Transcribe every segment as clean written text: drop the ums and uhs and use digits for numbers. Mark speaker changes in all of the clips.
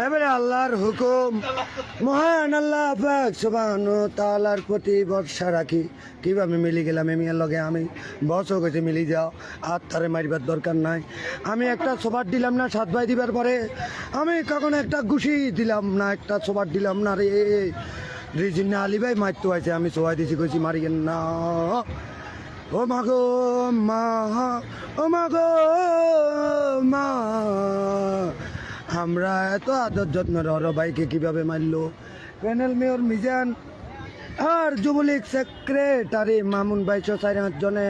Speaker 1: এবারে আল্লাহর হুকুম, মহান আল্লাহ পাক সুবহানাহু ওয়া তাআলার প্রতি ভরসা রাখি। কিভাবে মিলি গেলাম এমিয়ার লগে, আমি বসও গেছে মিলি যাও, আর তারে মারিবার দরকার নাই। আমি একটা সোবার দিলাম না 7 ভাই দিবার পরে, আমি কখনো একটা ঘুষি দিলাম না, একটা সোবার দিলাম না রে। রিজিনা আলী ভাই মারতে হয়েছে, আমি সোয়াই দিছি, কইছি মারিয়েন না। ও মা গো মা, ও মা গো মা, আমরা এত আদর যত্ন রর ভাইকে কিভাবে মারলো। প্যানেল মেয়র মিজান আর যুবলীগ সেক্রেটারি মামুন ভাই 4-5 জনে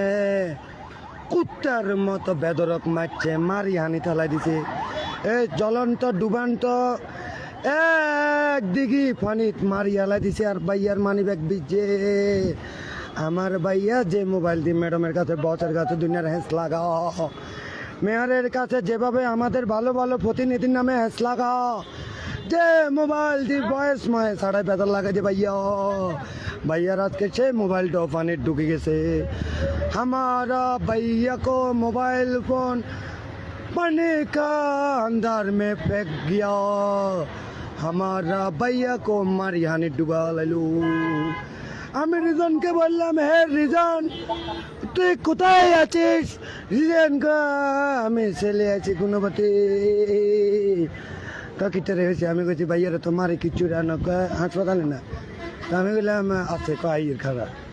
Speaker 1: কুত্তার মতো বেদরক মারছে, মারি হানি থালাই দিছে। এই জ্বলন্ত ডুবান্ত একদিকে ফানিত মারি হালাই দিছে। আর ভাইয়ার মানি ব্যাগ বিজে, আমার ভাইয়া যে মোবাইল দিয়ে ম্যাডামের কাছে, বসের কাছে দুনিয়ার হ্যাঁস লাগাও, মেয়রের কাছে যেভাবে আমাদের ভালো ভালো প্রতিনিধির নামে হ্যাঁস লাগাও, যে মোবাইল দিয়ে বয়স ময়ে সাড়াই বেতন লাগাই যে ভাইয়া, ভাইয়ার আজকে সে মোবাইলটাও পানির ঢুকে গেছে। हमारा भैया को मोबाइल फोन पानी का अंदर में फेंक गया, हमारा भैया को मारी हानि डुबा लालू। আমি রিজনকে বললাম, হে রিজন তুই কোথায় আছিস? রিজন আমি ছেলে আছি গুণবতী কাকিটা রেখেছি। আমি বলছি ভাইয়ারা তো মারে কিচ্ছু রান্না হাসপাতালে না। আমি বললাম আছে কয়ের খারাপ।